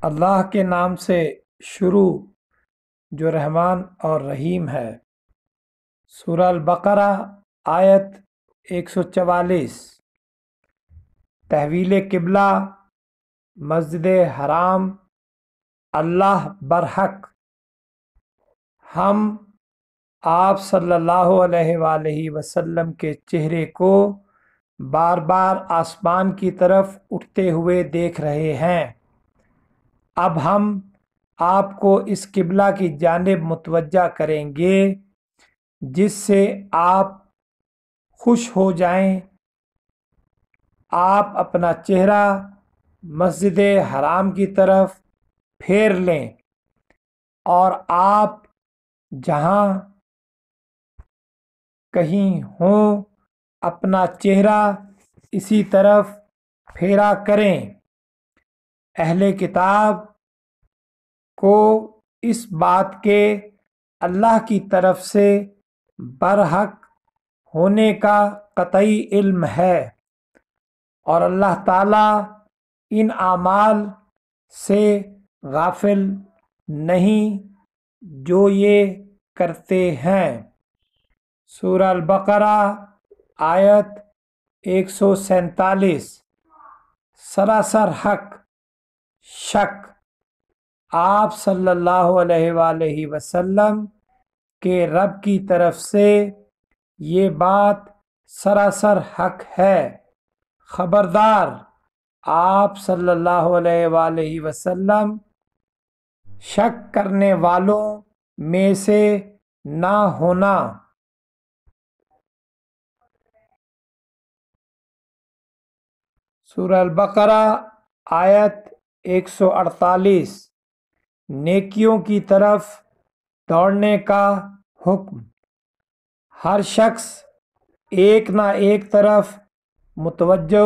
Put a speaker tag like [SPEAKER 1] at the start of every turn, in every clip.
[SPEAKER 1] اللہ کے نام سے شروع جو رحمان اور رحیم ہے۔ سورہ البقرہ آیت 144۔ تحویل قبلہ مسجد حرام اللہ برحق۔ ہم آپ صلی اللہ علیہ وآلہ وسلم کے چہرے کو بار بار آسمان کی طرف اٹھتے ہوئے دیکھ رہے ہیں۔ اب ہم آپ کو اس قبلہ کی جانب متوجہ کریں گے جس سے آپ خوش ہو جائیں۔ آپ اپنا چہرہ مسجد حرام کی طرف پھیر لیں اور آپ جہاں کہیں ہوں اپنا چہرہ اسی طرف پھیرا کریں۔ اہل کتاب کو اس بات کے اللہ کی طرف سے برحق ہونے کا قطعی علم ہے اور اللہ تعالیٰ ان اعمال سے غافل نہیں جو یہ کرتے ہیں۔ سورہ البقرہ آیت 147۔ سراسر حق شک آپ صلی اللہ علیہ وآلہ وسلم کے رب کی طرف سے یہ بات سراسر حق ہے۔ خبردار آپ صلی اللہ علیہ وآلہ وسلم شک کرنے والوں میں سے نہ ہونا۔ سورہ البقرہ آیت 148۔ نیکیوں کی طرف دوڑنے کا حکم۔ ہر شخص ایک نہ ایک طرف متوجہ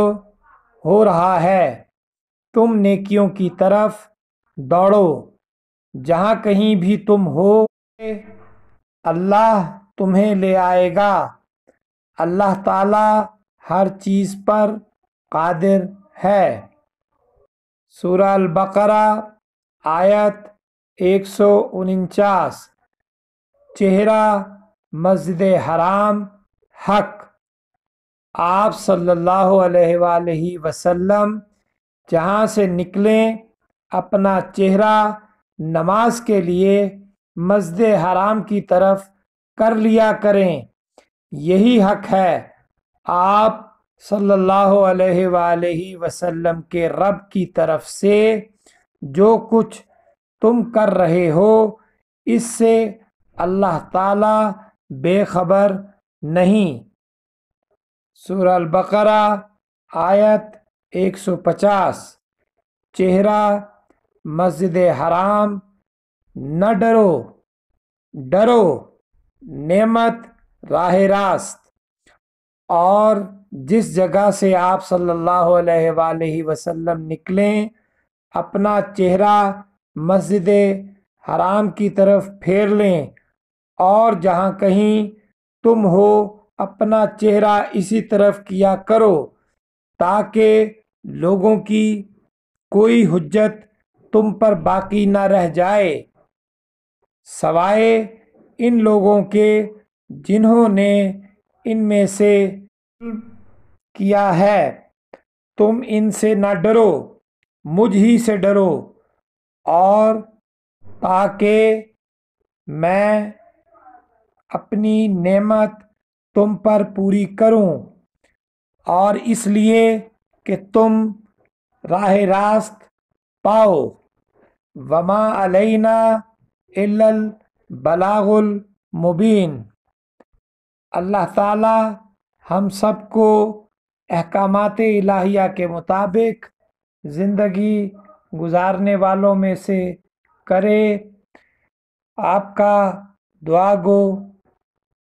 [SPEAKER 1] ہو رہا ہے۔ تم نیکیوں کی طرف دوڑو، جہاں کہیں بھی تم ہو اللہ تمہیں لے آئے گا۔ اللہ تعالیٰ ہر چیز پر قادر ہے۔ سورہ البقرہ آیت 149۔ چہرہ مسجد حرام حق۔ آپ صلی اللہ علیہ وآلہ وسلم جہاں سے نکلیں اپنا چہرہ نماز کے لیے مسجد حرام کی طرف کر لیا کریں، یہی حق ہے۔ آپ صلی اللہ علیہ وآلہ وسلم کے رب کی طرف سے جو کچھ تم کر رہے ہو اس سے اللہ تعالیٰ بے خبر نہیں۔ سورہ البقرہ آیت 150۔ چہرہ مسجد حرام نہ ڈرو، ڈرو نعمت راہ راست۔ اور جس جگہ سے آپ صلی اللہ علیہ وآلہ وسلم نکلیں اپنا چہرہ مسجد حرام کی طرف پھیر لیں، اور جہاں کہیں تم ہو اپنا چہرہ اسی طرف کیا کرو تاکہ لوگوں کی کوئی حجت تم پر باقی نہ رہ جائے، سوائے ان لوگوں کے جنہوں نے ان میں سے کیا ہے۔ تم ان سے نہ ڈرو، مجھ ہی سے ڈرو، اور تاکہ میں اپنی نعمت تم پر پوری کروں، اور اس لیے کہ تم راہ راست پاؤ۔ وما علینا الا البلاغ المبین۔ اللہ تعالی ہم سب کو احکامات الہیہ کے مطابق زندگی گزارنے والوں میں سے کرے۔ آپ کا دعا گو